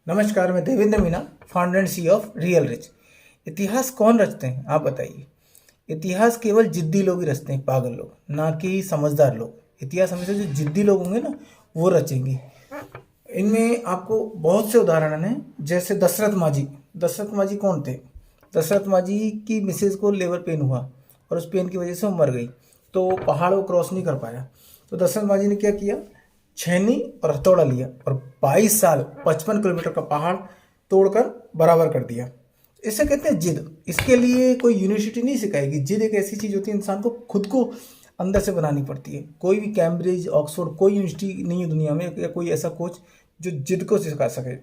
नमस्कार, मैं Devendra Meena, founder and CEO of real rich. इतिहास कौन रचते हैं आप बताइए। इतिहास केवल जिद्दी लोग ही रचते हैं, पागल लोग, ना कि समझदार लोग। इतिहास हमेशा जो जिद्दी लोग होंगे ना, वो रचेंगे। इनमें आपको बहुत से उदाहरण हैं, जैसे दशरथ माझी। दशरथ माझी कौन थे? दशरथ माझी की मिसेज को लेबर पेन हुआ और उस पेन की वजह से वो मर गई, तो पहाड़ वो क्रॉस नहीं कर पाया। तो दशरथ माझी ने क्या किया, छेनी और हथौड़ा लिया और 22 साल 55 किलोमीटर का पहाड़ तोड़कर बराबर कर दिया। इसे कहते हैं जिद। इसके लिए कोई यूनिवर्सिटी नहीं सिखाएगी। जिद एक ऐसी चीज़ होती है, इंसान को खुद को अंदर से बनानी पड़ती है। कोई भी कैम्ब्रिज, ऑक्सफोर्ड, कोई यूनिवर्सिटी नहीं है दुनिया में या कोई ऐसा कोच जो जिद को सिखा सके।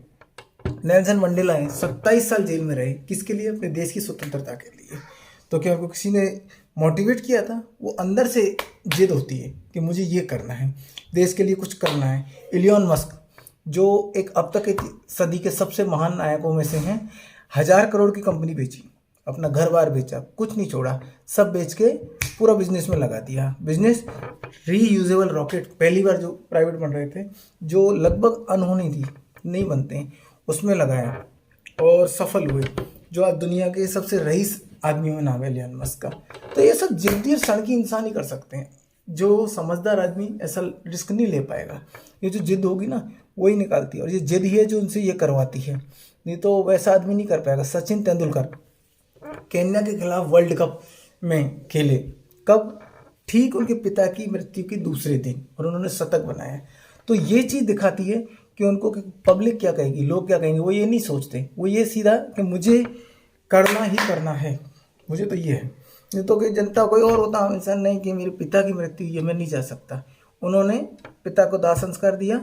नेल्सन मंडेला है, 27 साल जेल में रहे, किसके लिए? अपने देश की स्वतंत्रता के लिए। तो क्या उनको किसी ने मोटिवेट किया था? वो अंदर से जिद होती है कि मुझे ये करना है, देश के लिए कुछ करना है। इलियन मस्क, जो एक अब तक एक सदी के सबसे महान नायकों में से हैं, 1000 करोड़ की कंपनी बेची, अपना घर बार बेचा, कुछ नहीं छोड़ा, सब बेच के पूरा बिजनेस में लगा दिया। बिजनेस रीयूजेबल रॉकेट, पहली बार जो प्राइवेट बन रहे थे, जो लगभग अनहोनी थी, नहीं बनते हैं, उसमें लगाया और सफल हुए। जो आज दुनिया के सबसे रईस आदमियों में नाम है इलियन मस्क का। तो ये सब जिद्दी और सड़की इंसान ही कर सकते हैं। जो समझदार आदमी ऐसा रिस्क नहीं ले पाएगा। ये जो जिद होगी ना, वही निकालती है, और ये जिद ही है जो उनसे ये करवाती है। नहीं तो वैसा आदमी नहीं कर पाएगा। सचिन तेंदुलकर केन्या के खिलाफ वर्ल्ड कप में खेले, कब? ठीक उनके पिता की मृत्यु के दूसरे दिन, और उन्होंने शतक बनाया। तो ये चीज़ दिखाती है कि उनको पब्लिक क्या कहेगी, लोग क्या कहेंगे, वो ये नहीं सोचते। वो ये सीधा कि मुझे करना ही करना है, मुझे तो ये है। नहीं तो कि जनता कोई और होता, हम इंसान नहीं कि मेरे पिता की मृत्यु ये मैं नहीं जा सकता। उन्होंने पिता को दाह संस्कार दिया,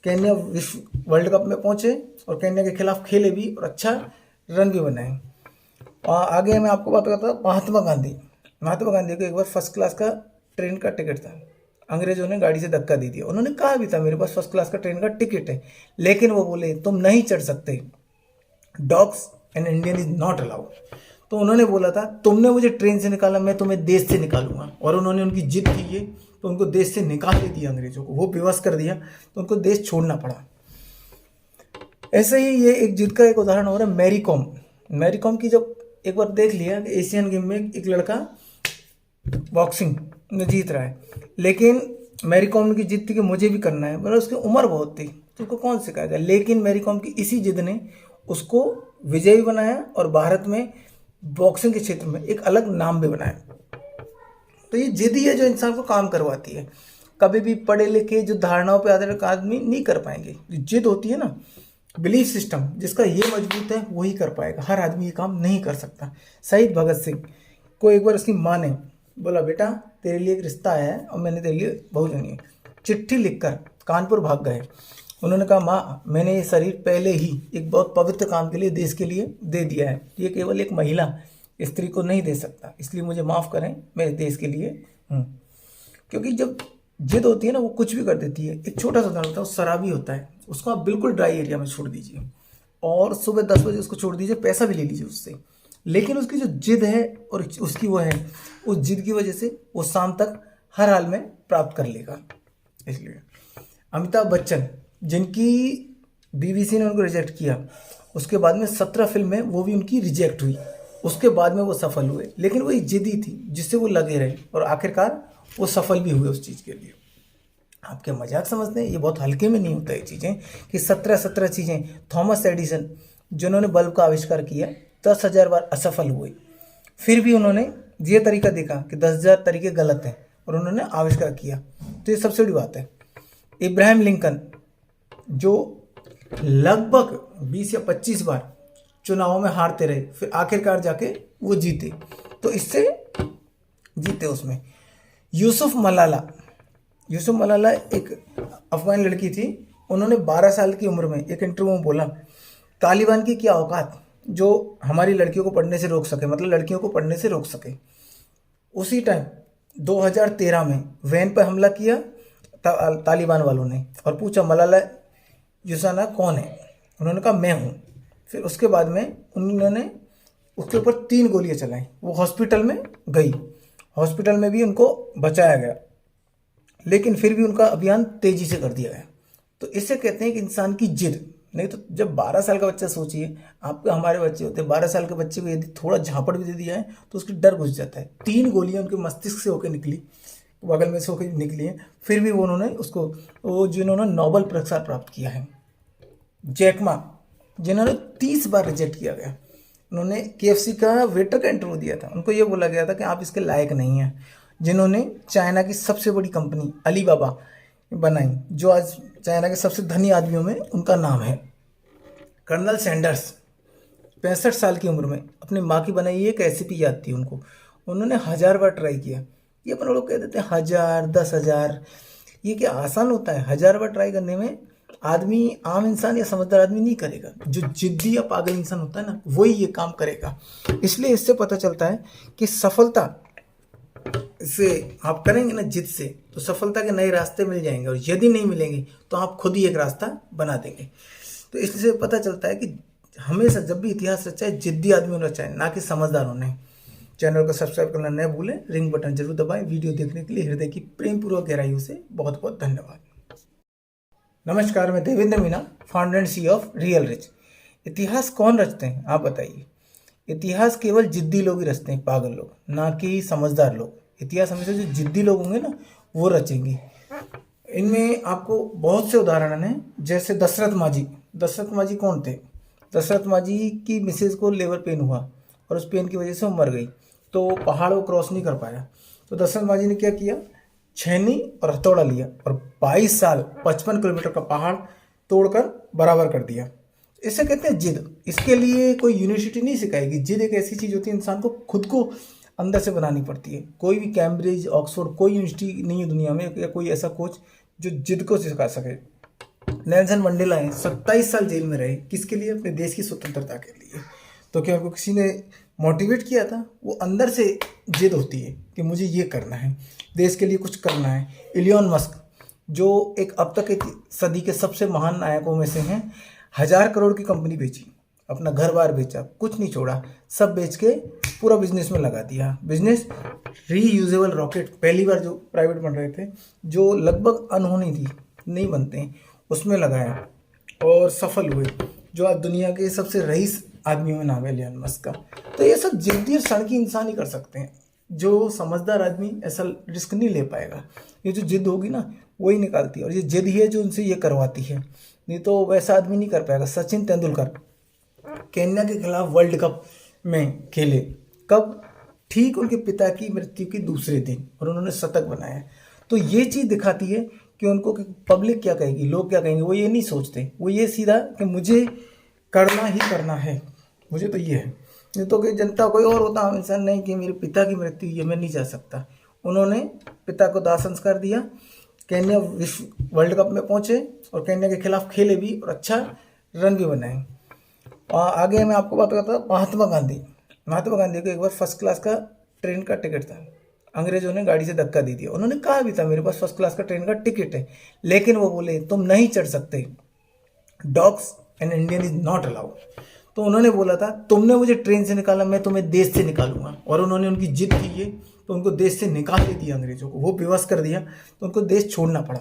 केन्या विश्व वर्ल्ड कप में पहुंचे और केन्या के खिलाफ खेले भी और अच्छा रन भी बनाए। आगे मैं आपको बात करता हूँ महात्मा गांधी। महात्मा गांधी को एक बार फर्स्ट क्लास का ट्रेन का टिकट था, अंग्रेजों ने गाड़ी से धक्का दे दिया। उन्होंने कहा भी था मेरे पास फर्स्ट क्लास का ट्रेन का टिकट है, लेकिन वो बोले तुम नहीं चढ़ सकते, dogs and Indian is not allowed. तो उन्होंने बोला था तुमने मुझे ट्रेन से निकाला, मैं तुम्हें देश से निकालूंगा। और उन्होंने उनकी जिद की है, तो उनको देश से निकाल ही दिया अंग्रेजों को, वो बेबस कर दिया, तो उनको देश छोड़ना पड़ा। ऐसे ही ये एक जिद का एक उदाहरण हो रहा है मैरी कॉम। मैरी कॉम की जब एक बार देख लिया कि एशियन गेम में एक लड़का बॉक्सिंग में जीत रहा है, लेकिन मैरी कॉम की जिद थी कि मुझे भी करना है, मतलब उसकी उम्र बहुत थी, तो उसको कौन सिखाएगा। लेकिन मैरी कॉम की इसी जिद ने उसको विजयी बनाया और भारत में बॉक्सिंग के क्षेत्र में एक अलग नाम भी बनाया। तो ये जिद ही है जो इंसान को काम करवाती है। कभी भी पढ़े लिखे जो धारणाओं पर आधारित आदमी नहीं कर पाएंगे। जो जिद होती है ना, बिलीफ सिस्टम जिसका ये मजबूत है, वही कर पाएगा। हर आदमी ये काम नहीं कर सकता। शहीद भगत सिंह को एक बार उसकी माँ ने बोला, बेटा तेरे लिए एक रिश्ता आया है और मैंने तेरे लिए बहू चुनी है। चिट्ठी लिखकर कानपुर भाग गए। उन्होंने कहा, माँ मैंने ये शरीर पहले ही एक बहुत पवित्र काम के लिए, देश के लिए दे दिया है। ये केवल एक महिला स्त्री को नहीं दे सकता, इसलिए मुझे माफ़ करें, मैं देश के लिए हूँ। क्योंकि जब जिद होती है ना, वो कुछ भी कर देती है। एक छोटा सा उदाहरण होता है, वो शराबी होता है, उसको आप बिल्कुल ड्राई एरिया में छोड़ दीजिए और सुबह 10 बजे उसको छोड़ दीजिए, पैसा भी ले लीजिए उससे, लेकिन उसकी जो जिद है और उसकी वो है, उस जिद की वजह से वो शाम तक हर हाल में प्राप्त कर लेगा। इसलिए अमिताभ बच्चन, जिनकी बीबीसी ने उनको रिजेक्ट किया, उसके बाद में 17 फिल्में वो भी उनकी रिजेक्ट हुई, उसके बाद में वो सफल हुए। लेकिन वो एक जिद्दी थी जिससे वो लगे रहे और आखिरकार वो सफल भी हुए उस चीज़ के लिए। आप क्या मजाक समझते हैं? ये बहुत हल्के में नहीं होता है चीज़ें कि 17 चीज़ें। थॉमस एडिसन जिन्होंने बल्ब का आविष्कार किया, 10,000 बार असफल हुए, फिर भी उन्होंने ये तरीका देखा कि 10,000 तरीके गलत हैं और उन्होंने आविष्कार किया। तो ये सबसे बड़ी बात है। इब्राहिम लिंकन, जो लगभग 20 या 25 बार चुनावों में हारते रहे, फिर आखिरकार जाके वो जीते, तो इससे जीते उसमें। यूसुफ मलाला एक अफगान लड़की थी। उन्होंने 12 साल की उम्र में एक इंटरव्यू में बोला, तालिबान की क्या औकात जो हमारी लड़कियों को पढ़ने से रोक सके, मतलब लड़कियों को पढ़ने से रोक सके। उसी टाइम 2013 में वैन पर हमला किया तालिबान वालों ने और पूछा मलाला यूसुफजाई कौन है? उन्होंने कहा मैं हूँ। फिर उसके बाद में उन्होंने उसके ऊपर 3 गोलियां चलाई। वो हॉस्पिटल में गई, हॉस्पिटल में भी उनको बचाया गया, लेकिन फिर भी उनका अभियान तेजी से कर दिया गया। तो इसे कहते हैं कि इंसान की जिद, नहीं तो जब 12 साल का बच्चा, सोचिए आपके हमारे बच्चे होते हैं, 12 साल के बच्चे को यदि थोड़ा झापड़ भी दे दिया है तो उसकी डर घुस जाता है। 3 गोलियां उनके मस्तिष्क से होकर निकली, बगल में से होकर निकली हैं, फिर भी वो उन्होंने उसको, वो जिन्होंने नोबेल पुरस्कार प्राप्त किया है, जैकमा, जिन्होंने 30 बार रिजेक्ट किया गया। उन्होंने KFC का वेटर का इंटरव्यू दिया था, उनको ये बोला गया था कि आप इसके लायक नहीं हैं। जिन्होंने चाइना की सबसे बड़ी कंपनी अलीबाबा बनाई, जो आज चाइना के सबसे धनी आदमियों में उनका नाम है। कर्नल सैंडर्स 65 साल की उम्र में अपनी माँ की बनाई एक रेसिपी याद थी उनको, उन्होंने 1000 बार ट्राई किया। ये अपन लोग कह देते हैं 1000, 10,000, ये क्या आसान होता है? 1000 बार ट्राई करने में आदमी, आम इंसान या समझदार आदमी नहीं करेगा। जो जिद्दी या पागल इंसान होता है ना, वही ये काम करेगा। इसलिए इससे पता चलता है कि सफलता से आप करेंगे ना जिद से, तो सफलता के नए रास्ते मिल जाएंगे, और यदि नहीं मिलेंगे तो आप खुद ही एक रास्ता बना देंगे। तो इसलिए पता चलता है कि हमेशा जब भी इतिहास रचा है, जिद्दी आदमी होना चाहिए, ना कि समझदार होने। चैनल को सब्सक्राइब करना न भूलें, रिंग बटन जरूर दबाएं। वीडियो देखने के लिए हृदय की प्रेम पूर्वक गहराइयों से बहुत बहुत धन्यवाद। नमस्कार, मैं Devendra Meena, founder and CEO of real rich. इतिहास कौन रचते हैं आप बताइए? इतिहास केवल जिद्दी लोग ही रचते हैं, पागल लोग, ना कि समझदार लोग। इतिहास हमेशा जो जिद्दी लोग होंगे ना, वो रचेंगे। इनमें आपको बहुत से उदाहरण हैं, जैसे दशरथ माझी। दशरथ माझी कौन थे? दशरथ माझी की मिसेज को लेबर पेन हुआ और उस पेन की वजह से वो मर गई, तो पहाड़ वो क्रॉस नहीं कर पाया। तो दशरथ माझी ने क्या किया? छेनी और हथौड़ा लिया और 22 साल 55 किलोमीटर का पहाड़ तोड़कर बराबर कर दिया। इसे कहते हैं जिद। इसके लिए कोई यूनिवर्सिटी नहीं सिखाएगी। जिद एक ऐसी चीज़ होती है, इंसान को खुद को अंदर से बनानी पड़ती है। कोई भी कैम्ब्रिज, ऑक्सफोर्ड, कोई यूनिवर्सिटी नहीं है दुनिया में या कोई ऐसा कोच जो जिद को सिखा सके। नेल्सन मंडेला है, 27 साल जेल में रहे, किसके लिए? अपने देश की स्वतंत्रता के लिए। तो क्या उनको किसी ने मोटिवेट किया था? वो अंदर से जिद होती है कि मुझे ये करना है, देश के लिए कुछ करना है। इलियन मस्क, जो एक अब तक की सदी के सबसे महान नायकों में से हैं, 1000 करोड़ की कंपनी बेची, अपना घर बार बेचा, कुछ नहीं छोड़ा, सब बेच के पूरा बिजनेस में लगा दिया। बिजनेस रीयूजेबल रॉकेट, पहली बार जो प्राइवेट बन रहे थे, जो लगभग अनहोनी थी, नहीं बनते हैं, उसमें लगाया और सफल हुए। जो आज दुनिया के सबसे रईस आदमियों में नाम है इलियन मस्क का। तो ये सब जिद्दी और सड़की इंसान ही कर सकते हैं। जो समझदार आदमी ऐसा रिस्क नहीं ले पाएगा। ये जो जिद होगी ना, वही निकालती है, और ये जिद ही है जो उनसे ये करवाती है, नहीं तो वैसा आदमी नहीं कर पाएगा। सचिन तेंदुलकर केन्या के खिलाफ वर्ल्ड कप में खेले, कब? ठीक उनके पिता की मृत्यु के दूसरे दिन, और उन्होंने शतक बनाया। तो ये चीज़ दिखाती है कि उनको पब्लिक क्या कहेगी, लोग क्या कहेंगे, वो ये नहीं सोचते। वो ये सीधा कि मुझे करना ही करना है, मुझे तो ये है। नहीं तो कि जनता कोई और होता, हम इंसान नहीं कि मेरे पिता की मृत्यु ये मैं नहीं जा सकता। उन्होंने पिता को दाह संस्कार दिया, केन्या विश्व वर्ल्ड कप में पहुंचे और केन्या के खिलाफ खेले भी और अच्छा रन भी बनाए। और आगे मैं आपको बात करता हूँ महात्मा गांधी। महात्मा गांधी को एक बार फर्स्ट क्लास का ट्रेन का टिकट था, अंग्रेजों ने गाड़ी से धक्का दे दिया। उन्होंने कहा भी था मेरे पास फर्स्ट क्लास का ट्रेन का टिकट है, लेकिन वो बोले तुम नहीं चढ़ सकते, dogs and Indian is not allowed. तो उन्होंने बोला था तुमने मुझे ट्रेन से निकाला, मैं तुम्हें देश से निकालूंगा। और उन्होंने उनकी जिद की है, तो उनको देश से निकाल दिया अंग्रेजों को, वो बेबस कर दिया, तो उनको देश छोड़ना पड़ा।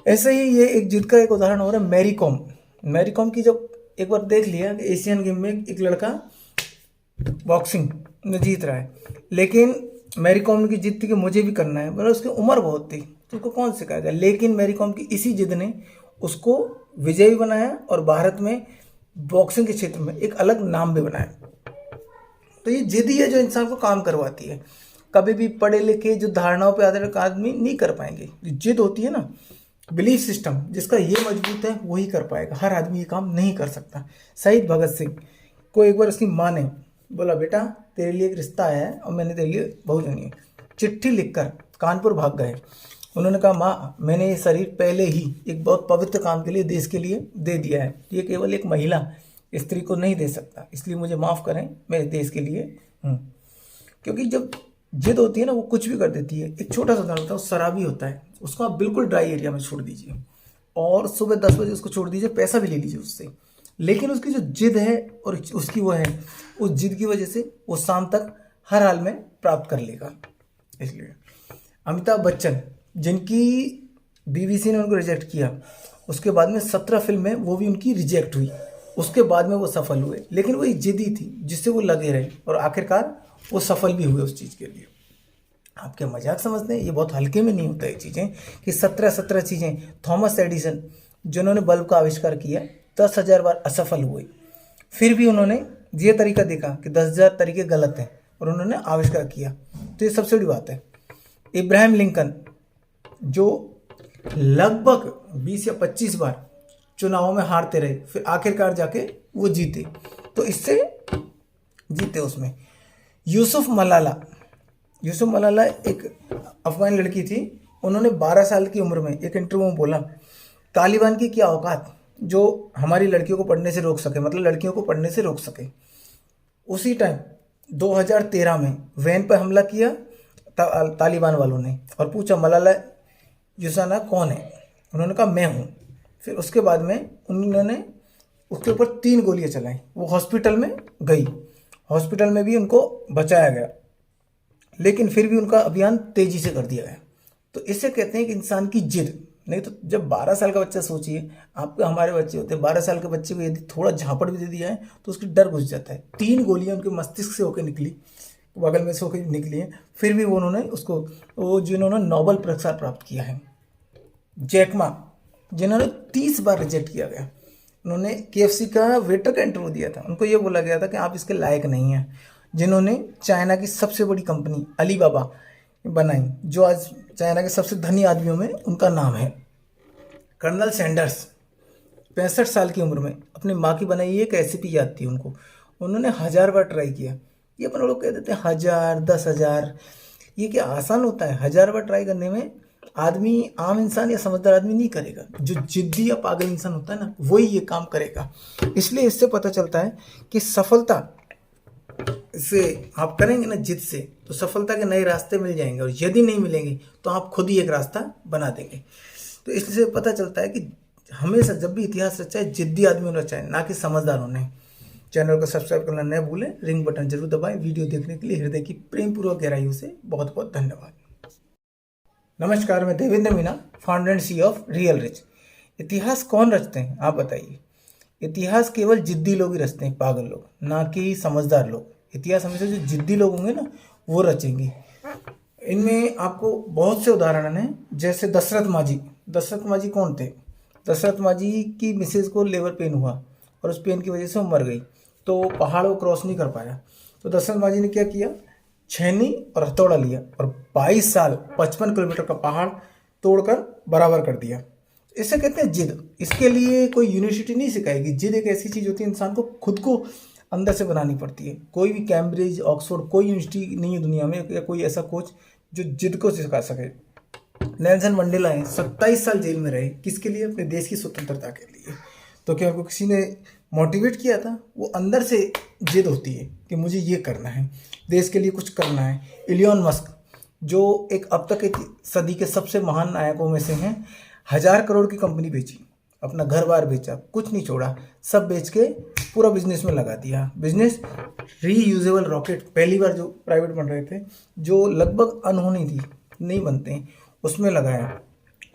ऐसे ही ये एक जिद का एक उदाहरण हो रहा है मैरी कॉम। मैरी कॉम की जब एक बार देख लिया कि एशियन गेम में एक लड़का बॉक्सिंग में जीत रहा है, लेकिन मैरी कॉम की जिद थी कि मुझे भी करना है, मतलब उसकी उम्र बहुत थी, तो उसको कौन सिखाएगा। लेकिन मैरी कॉम की इसी जिद ने उसको विजयी बनाया और भारत में बॉक्सिंग के क्षेत्र में एक अलग नाम भी बनाया। तो ये जिद ही है जो इंसान को काम करवाती है। कभी भी पढ़े लिखे जो धारणाओं पे आधारित आदमी नहीं कर पाएंगे। जो जिद होती है ना, बिलीफ सिस्टम जिसका ये मजबूत है वही कर पाएगा, हर आदमी ये काम नहीं कर सकता। शहीद भगत सिंह को एक बार उसकी माँ ने बोला बेटा तेरे लिए एक रिश्ता आया है और मैंने तेरे लिए बहू चुनी है। चिट्ठी लिखकर कानपुर भाग गए। उन्होंने कहा माँ मैंने ये शरीर पहले ही एक बहुत पवित्र काम के लिए देश के लिए दे दिया है, ये केवल एक महिला स्त्री को नहीं दे सकता, इसलिए मुझे माफ़ करें, मैं देश के लिए हूँ। क्योंकि जब जिद होती है ना, वो कुछ भी कर देती है। एक छोटा सा उदाहरण होता है, वो शराबी होता है, उसको आप बिल्कुल ड्राई एरिया में छोड़ दीजिए और सुबह 10 बजे उसको छोड़ दीजिए, पैसा भी ले लीजिए उससे, लेकिन उसकी जो जिद है और उसकी वो है, उस जिद की वजह से वो शाम तक हर हाल में प्राप्त कर लेगा। इसलिए अमिताभ बच्चन जिनकी BBC ने उनको रिजेक्ट किया उसके बाद में 17 फिल्में वो भी उनकी रिजेक्ट हुई। उसके बाद में वो सफल हुए, लेकिन वो एक जिद्दी थी जिससे वो लगे रहे और आखिरकार वो सफल भी हुए उस चीज़ के लिए। आप क्या मजाक समझते हैं? ये बहुत हल्के में नहीं होता ये चीज़ें कि 17 चीज़ें। थॉमस एडिसन जिन्होंने बल्ब का आविष्कार किया 10,000 बार असफल हुए, फिर भी उन्होंने ये तरीका देखा कि 10,000 तरीके गलत हैं और उन्होंने आविष्कार किया। तो ये सबसे बड़ी बात है। इब्राहिम लिंकन जो लगभग 20 या 25 बार चुनावों में हारते रहे, फिर आखिरकार जाके वो जीते, तो इससे जीते उसमें। यूसुफ मलाला एक अफगान लड़की थी। उन्होंने 12 साल की उम्र में एक इंटरव्यू में बोला, तालिबान की क्या औकात जो हमारी लड़कियों को पढ़ने से रोक सके, मतलब लड़कियों को पढ़ने से रोक सके। उसी टाइम 2013 में वैन पर हमला किया तालिबान वालों ने और पूछा मलाला यूसुफजाई कौन है? उन्होंने कहा मैं हूँ। फिर उसके बाद में उन्होंने उसके ऊपर 3 गोलियां चलाई। वो हॉस्पिटल में गई, हॉस्पिटल में भी उनको बचाया गया, लेकिन फिर भी उनका अभियान तेजी से कर दिया गया। तो इसे कहते हैं कि इंसान की जिद। नहीं तो जब 12 साल का बच्चा, सोचिए आपके हमारे बच्चे होते हैं, 12 साल के बच्चे को यदि थोड़ा झापड़ भी दे दिया है तो उसकी डर घुस जाता है। 3 गोलियां उनके मस्तिष्क से होकर निकली, बगल में से होकर निकली है, फिर भी उन्होंने उसको, वो जिन्होंने नोबेल पुरस्कार प्राप्त किया है। जैक मा जिन्होंने 30 बार रिजेक्ट किया गया, उन्होंने KFC का वेटर का इंटरव्यू दिया था, उनको ये बोला गया था कि आप इसके लायक नहीं हैं। जिन्होंने चाइना की सबसे बड़ी कंपनी अलीबाबा बनाई, जो आज चाइना के सबसे धनी आदमियों में उनका नाम है। कर्नल सैंडर्स 65 साल की उम्र में अपनी माँ की बनाई एक रेसिपी याद थी उनको, उन्होंने 1000 बार ट्राई किया। ये अपन लोग कह देते हैं 1000, 10,000, ये क्या आसान होता है? 1000 बार ट्राई करने में आदमी, आम इंसान या समझदार आदमी नहीं करेगा। जो जिद्दी या पागल इंसान होता है ना, वही ये काम करेगा। इसलिए इससे पता चलता है कि सफलता से आप करेंगे ना जिद से, तो सफलता के नए रास्ते मिल जाएंगे, और यदि नहीं मिलेंगे तो आप खुद ही एक रास्ता बना देंगे। तो इससे पता चलता है कि हमेशा जब भी इतिहास रचा है, जिद्दी आदमी होना चाहिए, ना कि समझदार होने। चैनल को सब्सक्राइब करना न भूलें, रिंग बटन जरूर दबाएं। वीडियो देखने के लिए हृदय की प्रेमपूर्वक गहराइयों से बहुत बहुत धन्यवाद। नमस्कार, मैं Devendra Meena, founder and CEO of real rich. इतिहास कौन रचते हैं आप बताइए? इतिहास केवल जिद्दी लोग ही रचते हैं, पागल लोग, ना कि समझदार लोग। इतिहास हमेशा जो जिद्दी लोग होंगे ना, वो रचेंगे। इनमें आपको बहुत से उदाहरण हैं, जैसे दशरथ माझी। दशरथ माझी कौन थे? दशरथ माझी की मिसेज को लेबर पेन हुआ और उस पेन की वजह से वो मर गई, तो पहाड़ वो क्रॉस नहीं कर पाया। तो दशरथ माझी ने क्या किया, छेनी और हथौड़ा लिया और 22 साल 55 किलोमीटर का पहाड़ तोड़कर बराबर कर दिया। इसे कहते हैं जिद। इसके लिए कोई यूनिवर्सिटी नहीं सिखाएगी। जिद एक ऐसी चीज़ होती है, इंसान को खुद को अंदर से बनानी पड़ती है। कोई भी कैम्ब्रिज, ऑक्सफोर्ड, कोई यूनिवर्सिटी नहीं है दुनिया में या कोई ऐसा कोच जो जिद को सिखा सके। नेल्सन मंडेला है, 27 साल जेल में रहे, किसके लिए? अपने देश की स्वतंत्रता के लिए। तो क्या उनको किसी ने मोटिवेट किया था? वो अंदर से जिद होती है कि मुझे ये करना है, देश के लिए कुछ करना है। इलियन मस्क जो एक अब तक एक सदी के सबसे महान नायकों में से हैं, 1000 करोड़ की कंपनी बेची, अपना घर बार बेचा, कुछ नहीं छोड़ा, सब बेच के पूरा बिजनेस में लगा दिया। बिजनेस रीयूजेबल रॉकेट, पहली बार जो प्राइवेट बन रहे थे, जो लगभग अनहोनी थी, नहीं बनते हैं, उसमें लगाया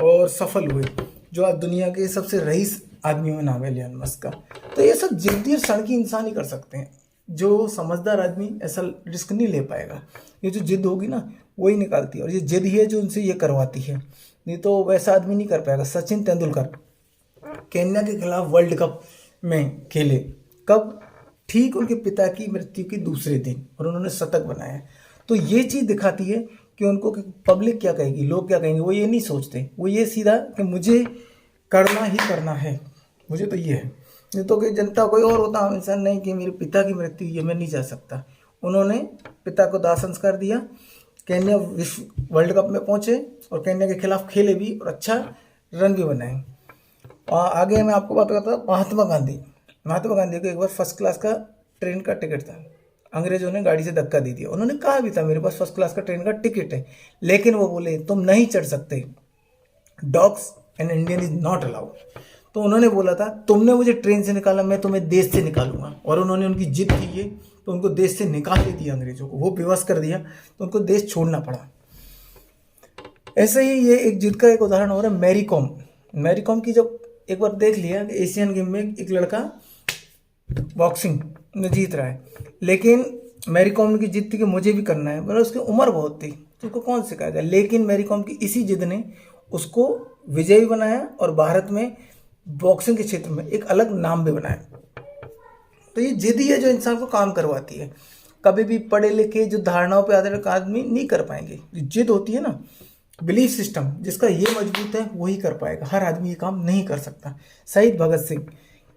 और सफल हुए। जो आज दुनिया के सबसे रईस आदमियों में नाम है इलियन मस्क का। तो ये सब जिद्दी और सड़की इंसान ही कर सकते हैं। जो समझदार आदमी ऐसा रिस्क नहीं ले पाएगा। ये जो जिद होगी ना, वही निकालती है, और ये जिद ही है जो उनसे ये करवाती है। नहीं तो वैसा आदमी नहीं कर पाएगा। सचिन तेंदुलकर केन्या के खिलाफ वर्ल्ड कप में खेले, कब? ठीक उनके पिता की मृत्यु के दूसरे दिन, और उन्होंने शतक बनाया। तो ये चीज़ दिखाती है कि उनको पब्लिक क्या कहेगी, लोग क्या कहेंगे, वो ये नहीं सोचते। वो ये सीधा कि मुझे करना ही करना है, मुझे तो ये है। नहीं तो कि जनता कोई और होता, हम इंसान नहीं कि मेरे पिता की मृत्यु ये मैं नहीं जा सकता। उन्होंने पिता को दाह संस्कार दिया, केन्या विश्व वर्ल्ड कप में पहुंचे और केन्या के खिलाफ खेले भी और अच्छा रन भी बनाए। और आगे मैं आपको बात करता हूँ महात्मा गांधी को एक बार फर्स्ट क्लास का ट्रेन का टिकट था, अंग्रेजों ने गाड़ी से धक्का दे दिया। उन्होंने कहा भी था मेरे पास फर्स्ट क्लास का ट्रेन का टिकट है, लेकिन वो बोले तुम नहीं चढ़ सकते, dogs and Indian is not allowed. तो उन्होंने बोला था तुमने मुझे ट्रेन से निकाला, मैं तुम्हें देश से निकालूंगा। और उन्होंने उनकी जिद की है, तो उनको देश से निकाल ही दिया अंग्रेजों को, वो बेबस कर दिया, तो उनको देश छोड़ना पड़ा। ऐसे ही ये एक जिद का एक उदाहरण हो रहा है मैरी कॉम की। जब एक बार देख लिया कि एशियन गेम में एक लड़का बॉक्सिंग में जीत रहा है, लेकिन मैरी कॉम की जिद थी कि मुझे भी करना है, मतलब उसकी उम्र बहुत थी तो उसको कौन सिखाएगा, लेकिन मैरी कॉम की इसी जिद ने उसको विजयी बनाया और भारत में बॉक्सिंग के क्षेत्र में एक अलग नाम भी बनाया। तो ये जिद ही है जो इंसान को काम करवाती है। कभी भी पढ़े लिखे जो धारणाओं पे आधारित आदमी नहीं कर पाएंगे। जो जिद होती है ना, बिलीफ सिस्टम जिसका ये मजबूत है वही कर पाएगा, हर आदमी ये काम नहीं कर सकता। शहीद भगत सिंह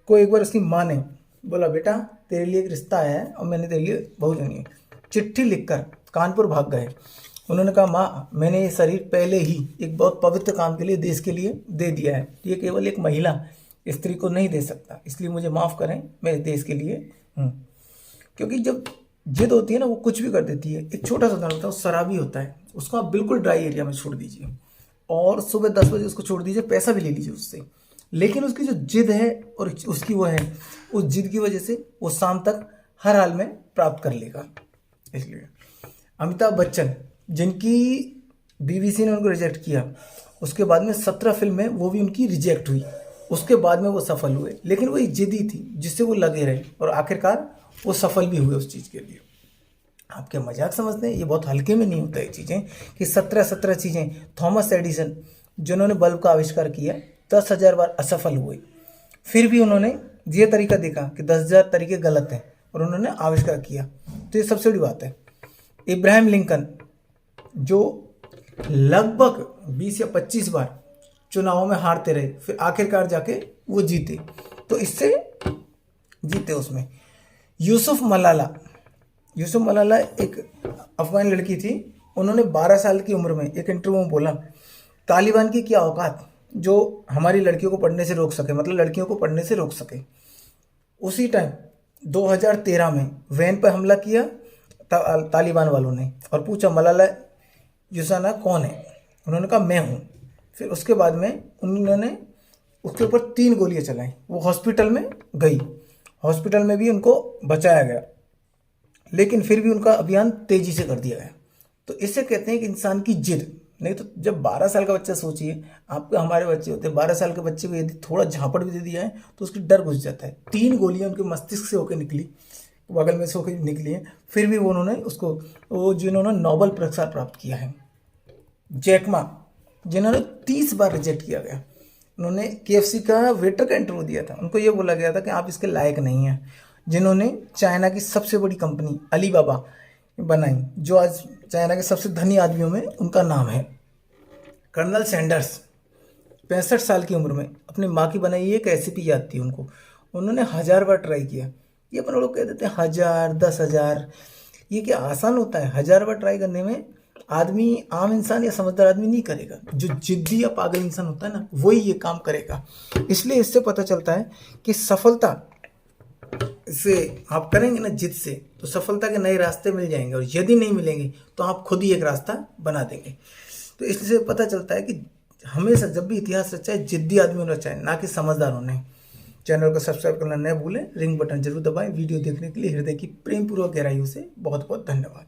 को एक बार उसकी माँ ने बोला, बेटा तेरे लिए एक रिश्ता आया है और मैंने तेरे लिए बहू चुनी है। चिट्ठी लिखकर कानपुर भाग गए। उन्होंने कहा, माँ मैंने ये शरीर पहले ही एक बहुत पवित्र काम के लिए देश के लिए दे दिया है, ये केवल एक महिला स्त्री को नहीं दे सकता, इसलिए मुझे माफ़ करें, मैं देश के लिए हूँ। क्योंकि जब जिद होती है ना वो कुछ भी कर देती है। एक छोटा सा उदाहरण होता है, शराबी होता है, उसको आप बिल्कुल ड्राई एरिया में छोड़ दीजिए और सुबह 10 बजे उसको छोड़ दीजिए, पैसा भी ले लीजिए उससे, लेकिन उसकी जो जिद है और उसकी वो है, उस जिद की वजह से वो शाम तक हर हाल में प्राप्त कर लेगा। इसलिए अमिताभ बच्चन, जिनकी बीबीसी ने उनको रिजेक्ट किया, उसके बाद में 17 फिल्में वो भी उनकी रिजेक्ट हुई, उसके बाद में वो सफल हुए, लेकिन वो एक जिद्दी थी जिससे वो लगे रहे और आखिरकार वो सफल भी हुए उस चीज़ के लिए। आप क्या मजाक समझते हैं? ये बहुत हल्के में नहीं होता है चीज़ें कि 17 चीज़ें। थॉमस एडिसन जिन्होंने बल्ब का आविष्कार किया 10,000 बार असफल हुए, फिर भी उन्होंने ये तरीका देखा कि 10,000 तरीके गलत हैं और उन्होंने आविष्कार किया। तो ये सबसे बड़ी बात है। इब्राहिम लिंकन जो लगभग 20 या 25 बार चुनावों में हारते रहे, फिर आखिरकार जाके वो जीते, तो इससे जीते उसमें। यूसुफ मलाला एक अफगान लड़की थी, उन्होंने 12 साल की उम्र में एक इंटरव्यू में बोला, तालिबान की क्या औकात जो हमारी लड़कियों को पढ़ने से रोक सके, मतलब लड़कियों को पढ़ने से रोक सके। उसी टाइम 2013 में वैन पर हमला किया तालिबान वालों ने और पूछा, मलाला यूसुफजाई कौन है? उन्होंने कहा, मैं हूँ। फिर उसके बाद में उन्होंने उसके ऊपर 3 गोलियां चलाई, वो हॉस्पिटल में गई, हॉस्पिटल में भी उनको बचाया गया, लेकिन फिर भी उनका अभियान तेजी से कर दिया गया। तो इससे कहते हैं कि इंसान की जिद। नहीं तो जब 12 साल का बच्चा, सोचिए आपके हमारे बच्चे होते हैं, 12 साल के बच्चे को यदि थोड़ा झापड़ भी दे दिया है तो उसकी डर घुस जाता है। 3 गोलियां उनके मस्तिष्क से होकर निकली, बगल में से होकर निकली हैं, फिर भी उन्होंने उसको, वो जिन्होंने नोबेल पुरस्कार प्राप्त किया है। जैकमा जिन्होंने 30 बार रिजेक्ट किया गया, उन्होंने KFC का वेटर का इंटरव्यू दिया था, उनको ये बोला गया था कि आप इसके लायक नहीं हैं। जिन्होंने चाइना की सबसे बड़ी कंपनी अलीबाबा बनाई, जो आज चाइना के सबसे धनी आदमियों में उनका नाम है। कर्नल सैंडर्स 65 साल की उम्र में अपनी माँ की बनाई एक रेसिपी याद थी उनको, उन्होंने 1000 बार ट्राई किया। ये अपन लोग कह देते हैं 1000, 10,000, ये क्या आसान होता है? 1000 बार ट्राई करने में आदमी, आम इंसान या समझदार आदमी नहीं करेगा, जो जिद्दी या पागल इंसान होता है ना वही ये काम करेगा। इसलिए इससे पता चलता है कि सफलता से आप करेंगे ना जिद से, तो सफलता के नए रास्ते मिल जाएंगे, और यदि नहीं मिलेंगे तो आप खुद ही एक रास्ता बना देंगे। तो इसलिए पता चलता है कि हमेशा जब भी इतिहास रचा है, जिद्दी आदमी होना चाहिए, ना कि समझदार होने। चैनल को सब्सक्राइब करना न भूलें, रिंग बटन जरूर दबाएं। वीडियो देखने के लिए हृदय की प्रेम पूर्वक गहराइयों से बहुत बहुत धन्यवाद।